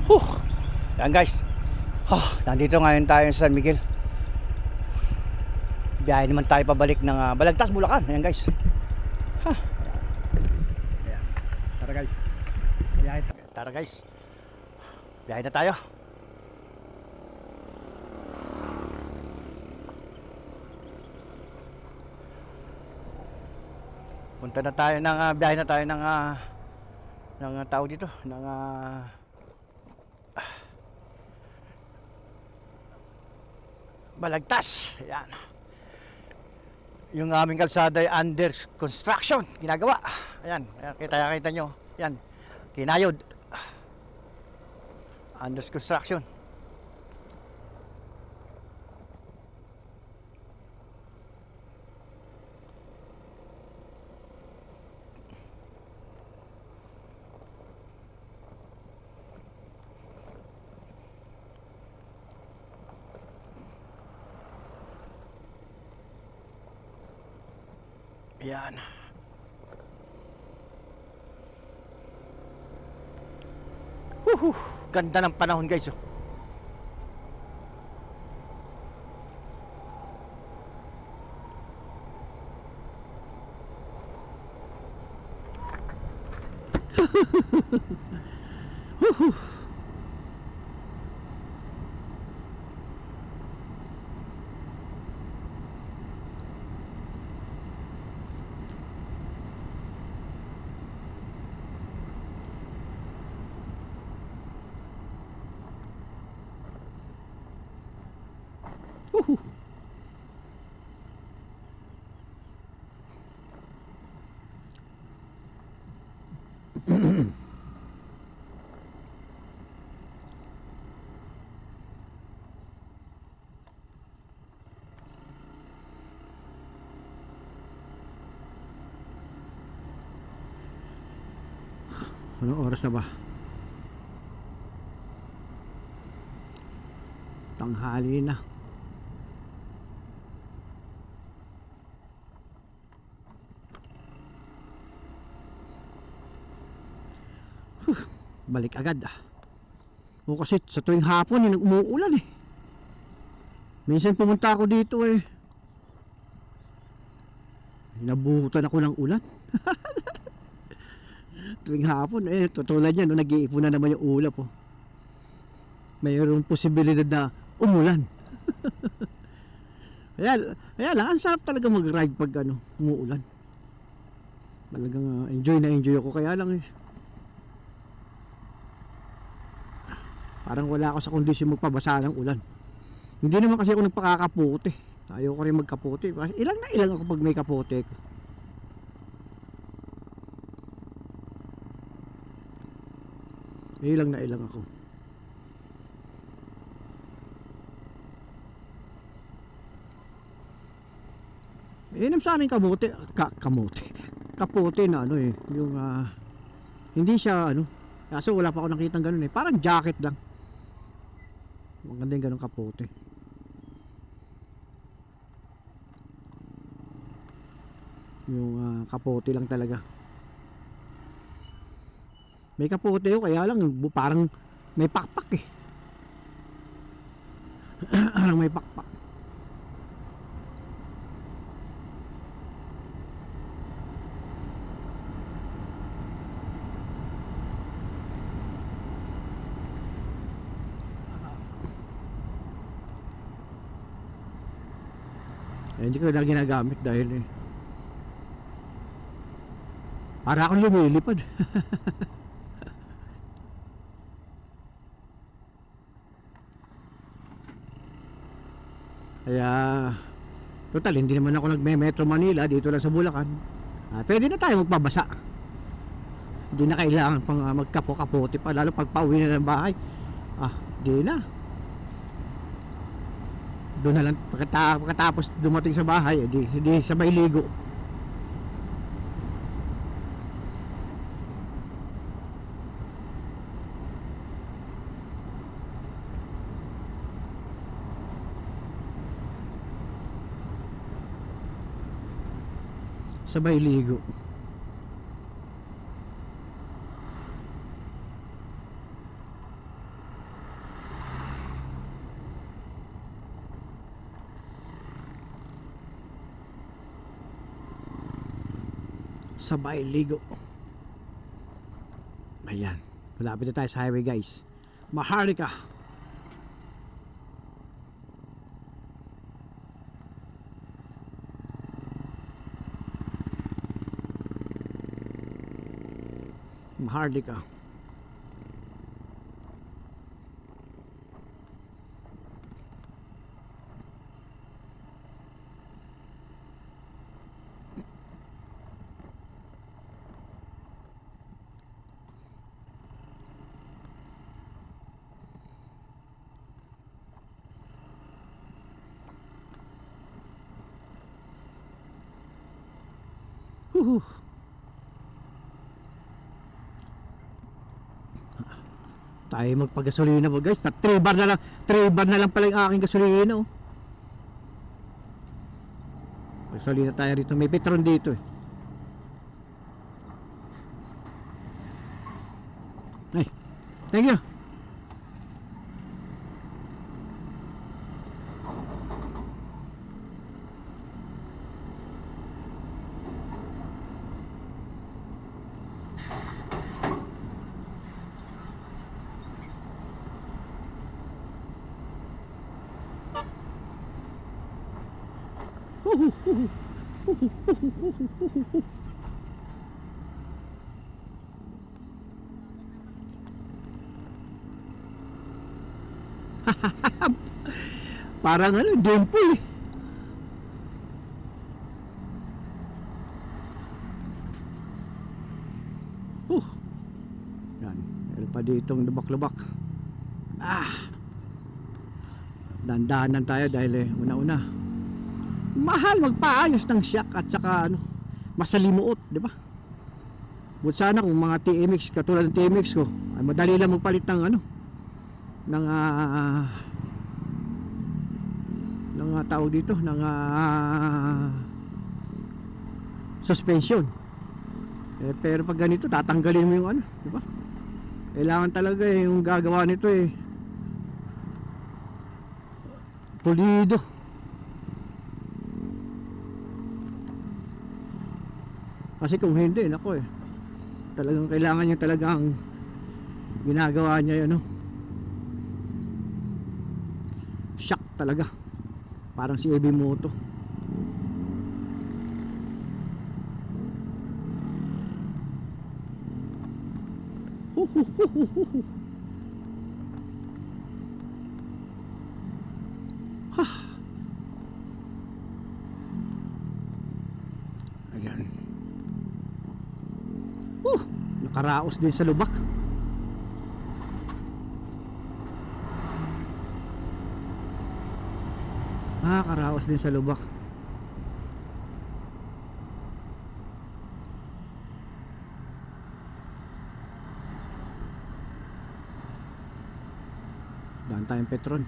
Huh. Yan guys. Nandito ngayon tayo sa San Miguel. Biyahe naman tayo pabalik ng Balagtas, Bulacan. Ayan guys. Ayan. Tara guys. Biyahe. Tara guys. Biyahe na tayo. Punta na tayo ng biyahe na tayo ng tao dito, ng Balagtas. Ayan. Yung aming kalsada ay under construction, ginagawa. Ayan, kita nyo. Ayan, kinayod. Under construction. Ayan. Ganda ng panahon guys. Anong oras na ba? Tanghali na. Balik agad O kasi sa tuwing hapon umuulan Minsan pumunta ako dito nabuhutan ako ng ulan. Tuwing hapon tutulad yan nag-iipon na naman yung ulap mayroong posibilidad na umulan. Kaya lang ang sarap talaga mag-ride pag umuulan. Talagang enjoy ako. Kaya lang parang wala ako sa kondisyon magpabasa ng ulan. Hindi naman kasi ako nagpakakapote. Ayaw ko rin magkapote. Ilang ako pag may kapote ko. Ilang ako. Inam sana yung kamote. Kapote na yung hindi siya kaso wala pa ako nakitang ganun parang jacket lang. Maganda yung ganun kapote. Yung kapote lang talaga. May kapote kaya lang parang may pakpak parang may pakpak. Hindi ko na ginagamit dahil para akong lumilipad. Kaya total hindi naman ako nagme-Metro Manila, dito lang sa Bulacan. Pwede na tayo magpabasa. Hindi na kailangan pang magkapo-kapote pa, lalo pag pauwi na ng bahay. Di na. Doon na lang pagkatapos dumating sa bahay, hindi sabay ligo. Sabay ligo. sabay ligo. Ayan, malapit na tayo sa highway guys. Maharlika. Maharlika. Huhu. Tayo magpagasolina mo guys. 3 bar na lang. 3 bar na lang pala yung aking gasolina oh. Gasolina tayo rito. May Petron dito eh. Ay, thank you. Parang ano, dimple eh. Yan, meron pa ditong lubak-lubak. Dandanan tayo dahil una-una mahal magpaayos ng shock at saka ano, masalimuot, di ba? But sana kung mga TMX katulad ng TMX ko ay madali lang magpalit ng ano, ng tawag dito ng suspension. Pero pag ganito tatanggalin mo yung ano, di ba? Kailangan talaga yung gagawa nito pulido. Kasi kung hindi, nako talagang kailangan niya talagang ginagawa niya yun, shock talaga. Parang si Ebi Moto. Ayan. Nakaraos din sa lubak. Karaos din sa lubak. Daan tayong Petron.